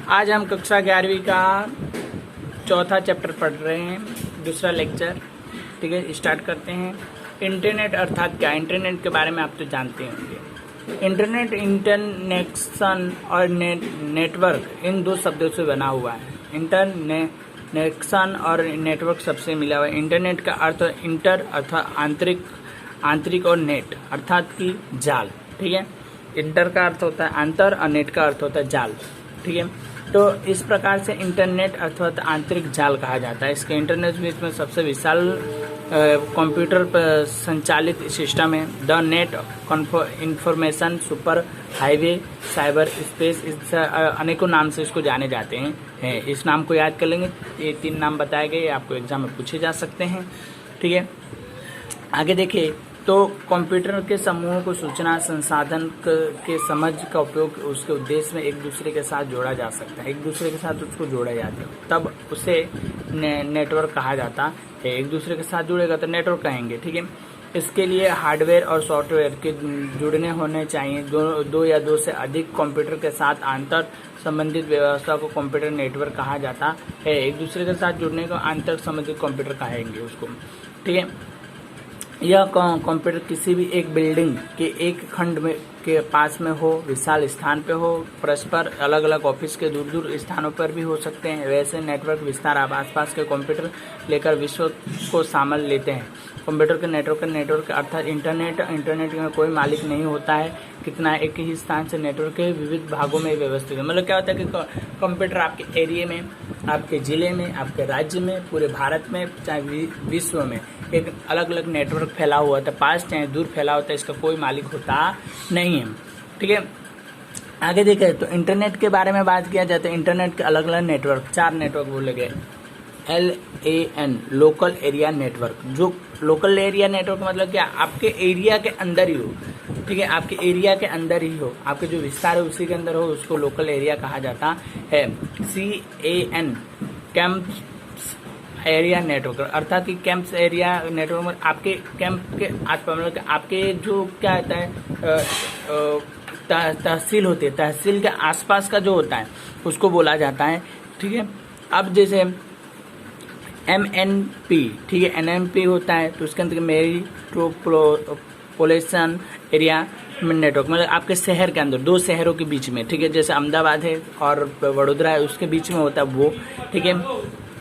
आज हम कक्षा 11वीं का चौथा चैप्टर पढ़ रहे हैं, दूसरा लेक्चर। ठीक है, स्टार्ट करते हैं। इंटरनेट अर्थात क्या? इंटरनेट के बारे में आप तो जानते होंगे। इंटरनेट, इंटरनेक्शन और नेटवर्क इन दो शब्दों से बना हुआ है। इंटरनेक्शन और नेटवर्क सबसे मिला हुआ है। इंटरनेट का अर्थ इंटर अर्थात आंतरिक और नेट अर्थात की जाल। ठीक है, इंटर का अर्थ होता है अंतर और नेट का अर्थ होता है जाल। ठीक है, तो इस प्रकार से इंटरनेट अर्थात आंतरिक जाल कहा जाता है। इसके इंटरनेट में सबसे विशाल कंप्यूटर पर संचालित सिस्टम है। The net information super highway cyber space, इस अनेकों नाम से इसको जाने जाते हैं। इस नाम को याद कर लेंगे। ये 3 नाम बताए गए, आपको एग्जाम में पूछे जा सकते हैं। ठीक है, आगे देखिए तो कंप्यूटर के समूह को सूचना संसाधन के समझ का उपयोग उसके उद्देश्य में एक दूसरे के साथ जोड़ा जा सकता है। एक दूसरे के साथ उसको जोड़ा जाता है, तब उसे नेटवर्क कहा जाता है। एक दूसरे के साथ जुड़ेगा तो नेटवर्क कहेंगे। ठीक है, इसके लिए हार्डवेयर और सॉफ्टवेयर के जुड़ने होने चाहिए। दो या दो से अधिक कंप्यूटर के साथ अंतर संबंधित व्यवस्था को कंप्यूटर नेटवर्क कहा जाता है। एक दूसरे के साथ जुड़ने को अंतर संबंधित कंप्यूटर कहेंगे उसको। ठीक है, यह कंप्यूटर किसी भी एक बिल्डिंग के एक खंड में के पास में हो, विशाल स्थान पे हो, परस्पर अलग अलग ऑफिस के दूर दूर स्थानों पर भी हो सकते हैं। वैसे नेटवर्क विस्तार आप आसपास के कंप्यूटर लेकर विश्व को शामिल लेते हैं। कंप्यूटर के नेटवर्क अर्थात इंटरनेट में कोई मालिक नहीं होता है। कितना एक ही स्थान से नेटवर्क के विविध भागों में व्यवस्थित है। मतलब क्या होता है कि कंप्यूटर आपके एरिया में, आपके जिले में, आपके राज्य में, पूरे भारत में, चाहे विश्व में एक अलग अलग नेटवर्क फैला हुआ था, पास चाहे दूर फैला होता है, इसका कोई मालिक होता नहीं है। ठीक है, आगे देखें तो इंटरनेट के बारे में बात किया जाए तो इंटरनेट के अलग अलग नेटवर्क, 4 नेटवर्क बोले गए। LAN local area network. जो लोकल एरिया नेटवर्क मतलब क्या? आपके एरिया के अंदर ही हो। ठीक है, आपके एरिया के अंदर ही हो, आपके जो विस्तार है उसी के अंदर हो, उसको लोकल एरिया कहा जाता है। CAN कैंप एरिया नेटवर्क अर्थात कि कैंप्स एरिया नेटवर्क में आपके कैंप के आसपास, मतलब आपके जो क्या होता है तहसील होती है, तहसील के आसपास का जो होता है उसको बोला जाता है। ठीक है, अब जैसे MNP, ठीक है, NMP होता है तो उसके अंदर मेट्रोपोलिटन एरिया नेटवर्क, मतलब आपके शहर के अंदर 2 शहरों के बीच में। ठीक है, जैसे अहमदाबाद है और वडोदरा है, उसके बीच में होता है वो। ठीक है,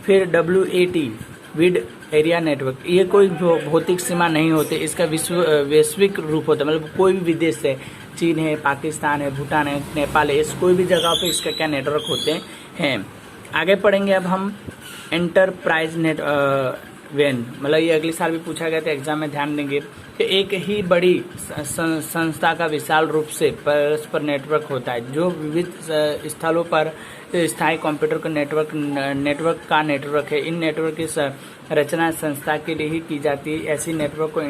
फिर WAT विड एरिया नेटवर्क, ये कोई भौतिक सीमा नहीं होती, इसका वैश्विक रूप होता है। मतलब कोई भी विदेश से, चीन है, पाकिस्तान है, भूटान है, नेपाल है, इस कोई भी जगह पे इसका क्या नेटवर्क होते हैं। आगे पढ़ेंगे अब हम एंटरप्राइज वेन, मतलब ये अगले साल भी पूछा गया था एग्जाम में, ध्यान देंगे कि एक ही बड़ी संस्था का विशाल रूप से परस्पर नेटवर्क होता है, जो विविध स्थलों पर स्थायी कंप्यूटर का नेटवर्क है। इन नेटवर्क की रचना संस्था के लिए ही की जाती है। ऐसी नेटवर्क को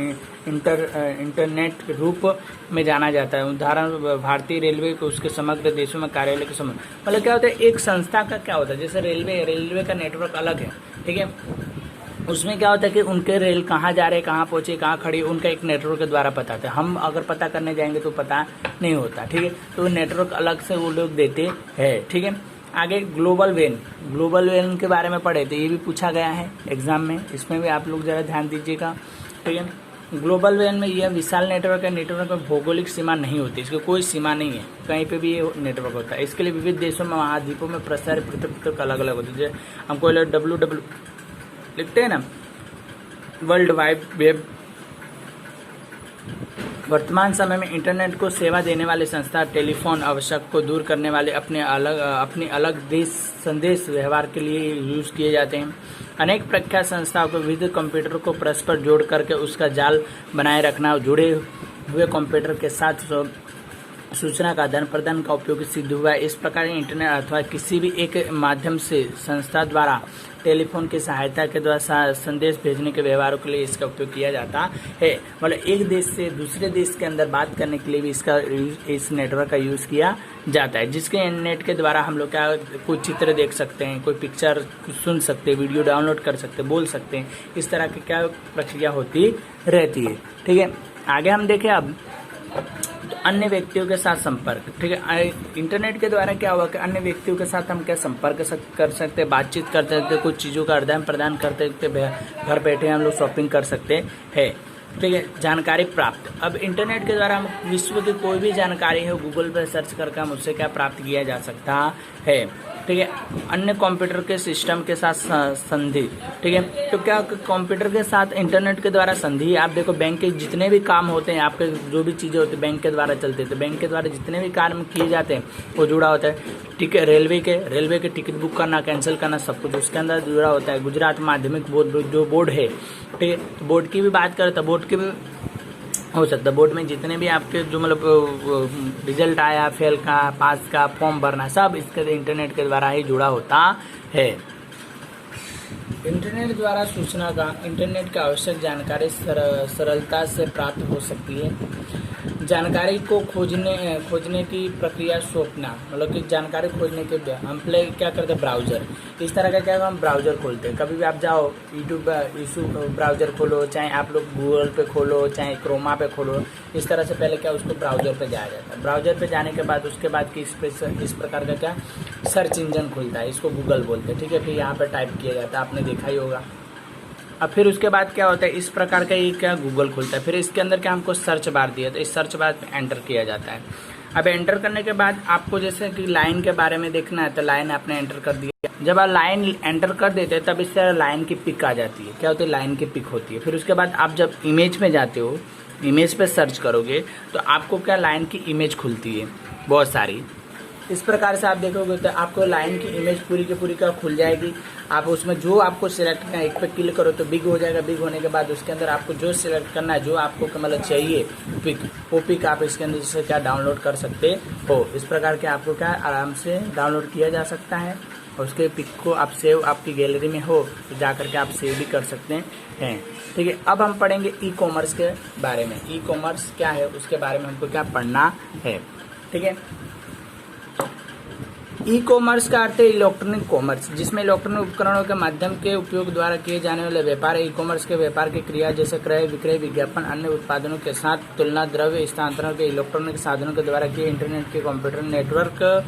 इंटरनेट रूप में जाना जाता है। उदाहरण भारतीय रेलवे को उसके समग्र देशों में कार्यालय के समूह। मतलब क्या होता है, एक संस्था का क्या होता है, जैसे रेलवे का नेटवर्क अलग है। ठीक है, उसमें क्या होता है कि उनके रेल कहाँ जा रहे हैं, कहाँ पहुंचे, कहाँ खड़ी, उनका एक नेटवर्क के द्वारा पता था। हम अगर पता करने जाएंगे तो पता नहीं होता। ठीक है, तो नेटवर्क अलग से वो लोग देते हैं। ठीक है, आगे ग्लोबल वेन के बारे में पढ़े थे, ये भी पूछा गया है एग्जाम में, इसमें भी आप लोग जरा ध्यान दीजिएगा। ठीक है, ग्लोबल वेन में यह विशाल नेटवर्क है। नेटवर्क में भौगोलिक सीमा नहीं होती, इसकी कोई सीमा नहीं है, कहीं पे भी ये नेटवर्क होता है। इसके लिए विविध देशों में, महाद्वीपों में प्रसार पृथक अलग अलग होती है। जैसे हमको WW लिखते हैं ना, वर्ल्ड वाइड वेब। वर्तमान समय में इंटरनेट को सेवा देने वाले संस्था टेलीफोन आवश्यक को दूर करने वाले अपने अलग देश संदेश व्यवहार के लिए यूज किए जाते हैं। अनेक प्रख्यात संस्थाओं को विविध कंप्यूटर को परस्पर जोड़ करके उसका जाल बनाए रखना, जुड़े हुए कंप्यूटर के साथ सूचना का आदान प्रदान का उपयोग सिद्ध हुआ है। इस प्रकार इंटरनेट अथवा किसी भी एक माध्यम से संस्था द्वारा टेलीफोन की सहायता के द्वारा संदेश भेजने के व्यवहारों के लिए इसका उपयोग किया जाता है। मतलब एक देश से दूसरे देश के अंदर बात करने के लिए भी इस नेटवर्क का यूज किया जाता है, जिसके नेट के द्वारा हम लोग क्या कोई चित्र देख सकते हैं, कोई पिक्चर सुन सकते हैं, वीडियो डाउनलोड कर सकते हैं, बोल सकते हैं। इस तरह की क्या प्रक्रिया होती रहती है। ठीक है, आगे हम देखें अब तो अन्य व्यक्तियों के साथ संपर्क, ठीक है। इंटरनेट के द्वारा क्या हुआ कि अन्य व्यक्तियों के साथ हम क्या संपर्क कर सकते, बातचीत कर सकते, कुछ चीज़ों का आदान प्रदान कर सकते, घर बैठे हम लोग शॉपिंग कर सकते हैं, ठीक है। जानकारी प्राप्त, अब इंटरनेट के द्वारा हम विश्व की कोई भी जानकारी है गूगल पर सर्च करके हम उससे क्या प्राप्त किया जा सकता है, ठीक है। अन्य कंप्यूटर के सिस्टम के साथ संधि, ठीक है। तो क्या कंप्यूटर के साथ इंटरनेट के द्वारा संधि, आप देखो बैंक के जितने भी काम होते हैं, आपके जो भी चीज़ें होती है बैंक के द्वारा चलते थे, बैंक के द्वारा जितने भी कार्य किए जाते हैं वो जुड़ा होता है, ठीक है। रेलवे के टिकट बुक करना, कैंसिल करना, सब कुछ उसके अंदर जुड़ा होता है। गुजरात माध्यमिक बोर्ड जो बोर्ड है, ठीक है, तो बोर्ड की भी बात करें तो बोर्ड की भी हो सकता है। बोर्ड में जितने भी आपके जो मतलब रिजल्ट आया, फेल का, पास का, फॉर्म भरना, सब इसके इंटरनेट के द्वारा ही जुड़ा होता है। इंटरनेट द्वारा सूचना का, इंटरनेट का आवश्यक जानकारी सरलता से प्राप्त हो सकती है। जानकारी को खोजने की प्रक्रिया सौंपना, मतलब कि जानकारी खोजने के लिए हम क्या करते हैं, ब्राउज़र, इस तरह का क्या हम ब्राउज़र खोलते हैं। कभी भी आप जाओ यूट्यूब ब्राउज़र खोलो, चाहे आप लोग गूगल पे खोलो, चाहे क्रोमा पे खोलो, इस तरह से पहले क्या उसको ब्राउज़र पे जाया जाता है। ब्राउज़र पे जाने के बाद उसके बाद इस प्रकार का क्या सर्च इंजन खुलता है, इसको गूगल बोलते हैं, ठीक है। फिर यहाँ पर टाइप किया जाता है, आपने देखा ही होगा। अब फिर उसके बाद क्या होता है, इस प्रकार का ये क्या गूगल खुलता है, फिर इसके अंदर क्या हमको सर्च बार दिया, तो इस सर्च बार में एंटर किया जाता है। अब एंटर करने के बाद आपको जैसे कि लाइन के बारे में देखना है, तो लाइन आपने एंटर कर दिया। जब आप लाइन एंटर कर देते हैं तब इस तरह लाइन की पिक आ जाती है, क्या होती है, लाइन की पिक होती है। फिर उसके बाद आप जब इमेज में जाते हो, इमेज पे सर्च करोगे तो आपको क्या लाइन की इमेज खुलती है बहुत सारी। इस प्रकार से आप देखोगे तो आपको लाइन की इमेज पूरी की पूरी का खुल जाएगी। आप उसमें जो आपको सिलेक्ट करना है, एक पे क्लिक करो तो बिग हो जाएगा। बिग होने के बाद उसके अंदर आपको जो सिलेक्ट करना है, जो आपको मतलब चाहिए पिक, वो पिक आप इसके अंदर से क्या डाउनलोड कर सकते हो। इस प्रकार के आपको क्या आराम से डाउनलोड किया जा सकता है, और उसके पिक को आप सेव आपकी गैलरी में हो तो जा करके आप सेव भी कर सकते हैं, ठीक है। अब हम पढ़ेंगे ई कॉमर्स के बारे में। ई कॉमर्स क्या है उसके बारे में हमको क्या पढ़ना है, ठीक है। ई कॉमर्स का अर्थ है इलेक्ट्रॉनिक कॉमर्स, जिसमें इलेक्ट्रॉनिक उपकरणों के माध्यम के उपयोग द्वारा किए जाने वाले व्यापार। ई कॉमर्स के व्यापार की क्रिया जैसे क्रय विक्रय, विज्ञापन, अन्य उत्पादनों के साथ तुलना, द्रव्य स्थानांतरण के इलेक्ट्रॉनिक साधनों के द्वारा किए। इंटरनेट के कंप्यूटर नेटवर्क,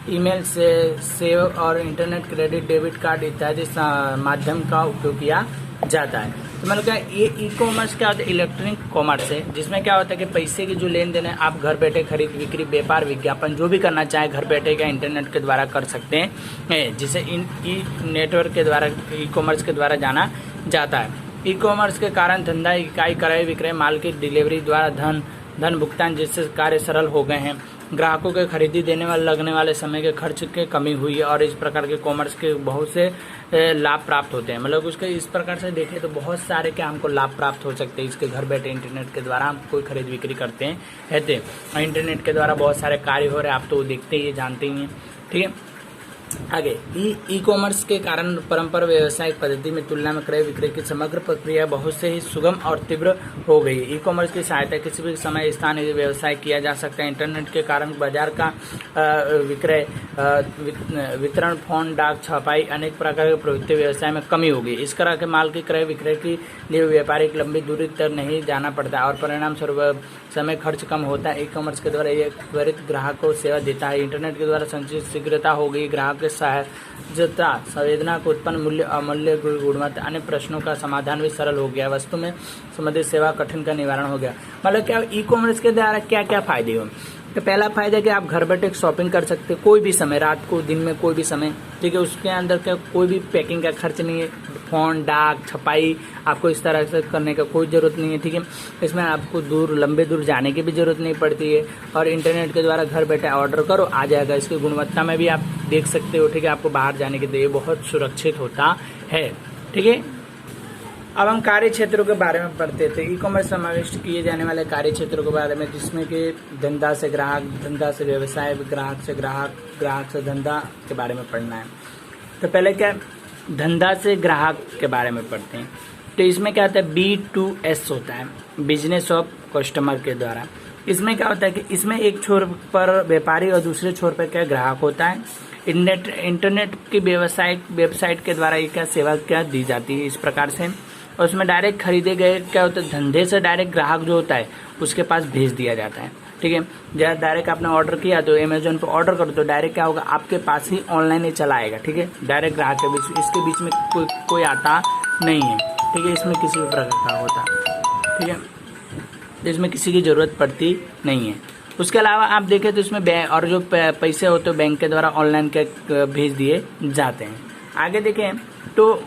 ईमेल से सेव और इंटरनेट क्रेडिट, डेबिट कार्ड इत्यादि माध्यम का उपयोग किया जाता है। तो मतलब क्या ये ई कॉमर्स क्या होता है, इलेक्ट्रॉनिक कॉमर्स है, जिसमें क्या होता है कि पैसे की जो लेन देन है आप घर बैठे खरीद बिक्री, व्यापार, विज्ञापन जो भी करना चाहे घर बैठे क्या इंटरनेट के द्वारा कर सकते हैं, जिसे इन ई नेटवर्क के द्वारा, ई कॉमर्स के द्वारा जाना जाता है। ई कॉमर्स के कारण धंधा, इकाई, क्रय विक्रय, माल की डिलीवरी द्वारा धन भुगतान जैसे कार्य सरल हो गए हैं। ग्राहकों के खरीदी देने वाले लगने वाले समय के खर्च की कमी हुई है, और इस प्रकार के कॉमर्स के बहुत से लाभ प्राप्त होते हैं। मतलब उसके इस प्रकार से देखें तो बहुत सारे क्या हमको लाभ प्राप्त हो सकते हैं इसके घर बैठे इंटरनेट के द्वारा हम कोई खरीद बिक्री करते हैं रहते हैं। इंटरनेट के द्वारा बहुत सारे कार्य हो रहे हैं, आप तो देखते ही जानते ही हैं, ठीक है। आगे ई कॉमर्स के कारण परंपरा व्यवसायिक पद्धति में तुलना में क्रय विक्रय की समग्र प्रक्रिया बहुत से ही सुगम और तीव्र हो गई। ई कॉमर्स की सहायता किसी भी समय स्थान व्यवसाय किया जा सकता है। इंटरनेट के कारण बाजार का विक्रय, वितरण, फोन, डाक, छपाई, अनेक प्रकार के प्रवृत्ति व्यवसाय में कमी हो गई। इस तरह के माल की क्रय विक्रय के लिए व्यापारिक लंबी दूरी तक नहीं जाना पड़ता और परिणाम स्वरूप समय खर्च कम होता है। ई कॉमर्स के द्वारा यह त्वरित ग्राहक को सेवा देता है। इंटरनेट के द्वारा संचित शीघ्रता हो गई, ग्राहक के सहजता, संवेदना को उत्पन्न मूल्य, अमूल्य गुणवत्ता, अन्य प्रश्नों का समाधान भी सरल हो गया। वस्तु में संबंधित सेवा कठिन का निवारण हो गया। मतलब क्या ई कॉमर्स के द्वारा क्या क्या फायदे हो, तो पहला फायदा कि आप घर बैठे शॉपिंग कर सकते हैं कोई भी समय, रात को, दिन में, कोई भी समय, ठीक है। उसके अंदर क्या कोई भी पैकिंग का खर्च नहीं है, फोन, डाक, छपाई आपको इस तरह से करने का कोई ज़रूरत नहीं है, ठीक है। इसमें आपको लंबे दूर जाने की भी ज़रूरत नहीं पड़ती है, और इंटरनेट के द्वारा घर बैठे ऑर्डर करो आ जाएगा। इसकी गुणवत्ता में भी आप देख सकते हो, ठीक है। आपको बाहर जाने के लिए बहुत सुरक्षित होता है, ठीक है। अब हम कार्य क्षेत्रों के बारे में पढ़ते थे। ई कॉमर्स समाविष्ट किए जाने वाले कार्य क्षेत्रों के बारे में, जिसमें कि धंधा से ग्राहक, धंधा से व्यवसाय, ग्राहक से ग्राहक, ग्राहक से धंधा के बारे में पढ़ना है। तो पहले क्या धंधा से ग्राहक के बारे में पढ़ते हैं। तो इसमें क्या होता है, B2S होता है, बिजनेस ऑफ कस्टमर के द्वारा। इसमें क्या होता है कि इसमें एक छोर पर व्यापारी और दूसरे छोर पर क्या ग्राहक होता है। इंटरनेट की वेबसाइट के द्वारा ये क्या सेवा क्या दी जाती है इस प्रकार से, और उसमें डायरेक्ट खरीदे गए क्या होता है, धंधे से डायरेक्ट ग्राहक जो होता है उसके पास भेज दिया जाता है। ठीक है। जब डायरेक्ट आपने ऑर्डर किया तो अमेजोन पर ऑर्डर करो तो डायरेक्ट क्या होगा, आपके पास ही ऑनलाइन ही चला आएगा, ठीक है। डायरेक्ट ग्राहक के बीच, इसके बीच में कोई आता नहीं है, ठीक है। इसमें किसी भी प्रकार का होता, ठीक है, इसमें किसी की ज़रूरत पड़ती नहीं है। उसके अलावा आप देखें तो इसमें और जो पैसे होते हैं बैंक के द्वारा ऑनलाइन के भेज दिए जाते हैं। आगे देखें तो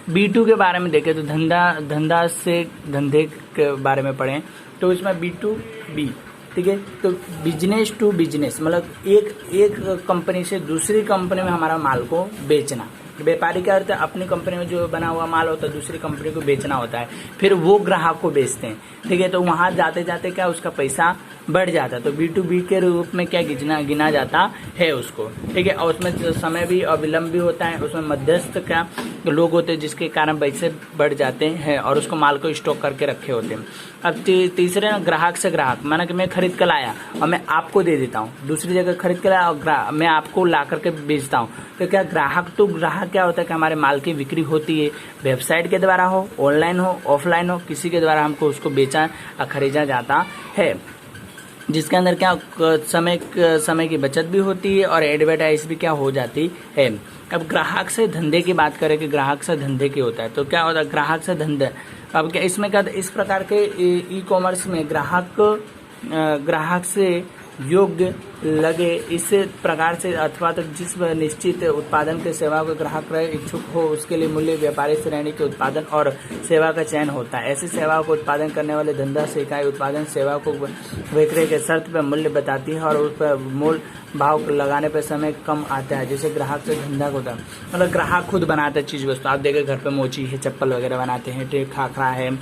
B2 के बारे में देखें तो धंधे के बारे में पढ़ें तो इसमें B2B, ठीक है। तो बिजनेस टू बिजनेस मतलब एक कंपनी से दूसरी कंपनी में हमारा माल को बेचना। व्यापारी क्या करते हैं, अपनी कंपनी में जो बना हुआ माल होता है दूसरी कंपनी को बेचना होता है, फिर वो ग्राहक को बेचते हैं, ठीक है। तो वहां जाते जाते क्या उसका पैसा बढ़ जाता है, तो B2B के रूप में क्या गिना जाता है उसको, ठीक है। और उसमें समय भी और विलम्ब भी होता है, उसमें मध्यस्थ क्या लोग होते हैं जिसके कारण पैसे बढ़ जाते हैं और उसको माल को स्टॉक करके रखे होते हैं। अब तीसरे ना ग्राहक से ग्राहक, माना कि मैं खरीद कर लाया और मैं आपको दे देता हूँ, दूसरी जगह खरीद कर लाया और मैं आपको ला करके बेचता हूँ, तो क्या ग्राहक क्या होता है कि हमारे माल की बिक्री होती है, वेबसाइट के द्वारा हो, ऑनलाइन हो, ऑफलाइन हो, किसी के द्वारा हमको उसको बेचा खरीदा जाता है, जिसके अंदर क्या समय की बचत भी होती है और एडवर्टाइज भी क्या हो जाती है। अब ग्राहक से धंधे की बात करें कि ग्राहक से धंधे की होता है तो क्या होता है ग्राहक से धंधे। अब क्या इसमें क्या इस प्रकार के ई-कॉमर्स में ग्राहक से योग्य लगे इस प्रकार से अथवा तो जिस निश्चित उत्पादन के सेवा को ग्राहक रहे इच्छुक हो उसके लिए मूल्य व्यापारी श्रेणी के उत्पादन और सेवा का चयन होता है। ऐसी सेवाओं को उत्पादन करने वाले धंधा से इकाई उत्पादन सेवा को विक्रय के शर्त पर मूल्य बताती है और उस पर मूल भाव लगाने पर समय कम आता है। जैसे ग्राहक से धंधा होता है मतलब ग्राहक खुद बनाता है चीज वस्तु, आप देखें घर पे मोची है, चप्पल वगैरह बनाते हैं, खाखरा है,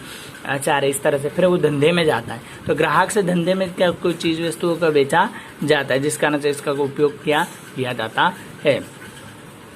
अचार, इस तरह से फिर वो धंधे में जाता है। तो ग्राहक से धंधे में क्या कोई चीज वस्तुओं का बेचा जाता है जिस कारण से इसका उपयोग किया जाता है।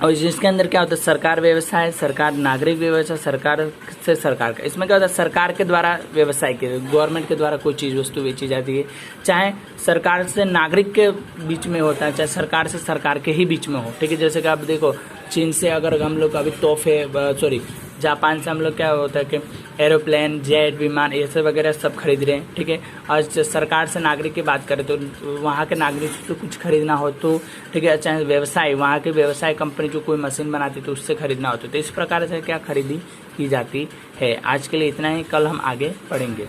और जिसके अंदर क्या होता है सरकार व्यवसाय, सरकार नागरिक व्यवसाय, सरकार से सरकार का। इसमें क्या होता है सरकार के द्वारा व्यवसाय के गवर्नमेंट के द्वारा कोई चीज वस्तु बेची जाती है, चाहे सरकार से नागरिक के बीच में होता है, चाहे सरकार से सरकार के ही बीच में हो, ठीक है। जैसे कि आप देखो चीन से अगर हम लोग अभी तोहफे जापान से हम लोग क्या होता है कि एरोप्लेन, जेट, विमान ये सब वगैरह सब खरीद रहे हैं, ठीक है। और सरकार से नागरिक की बात करें तो वहाँ के नागरिक से तो कुछ खरीदना हो तो, ठीक है, चाहे व्यवसाय वहाँ के व्यवसाय कंपनी जो कोई मशीन बनाती तो उससे खरीदना होता तो इस प्रकार से क्या खरीदी की जाती है। आज के लिए इतना ही, कल हम आगे पढ़ेंगे।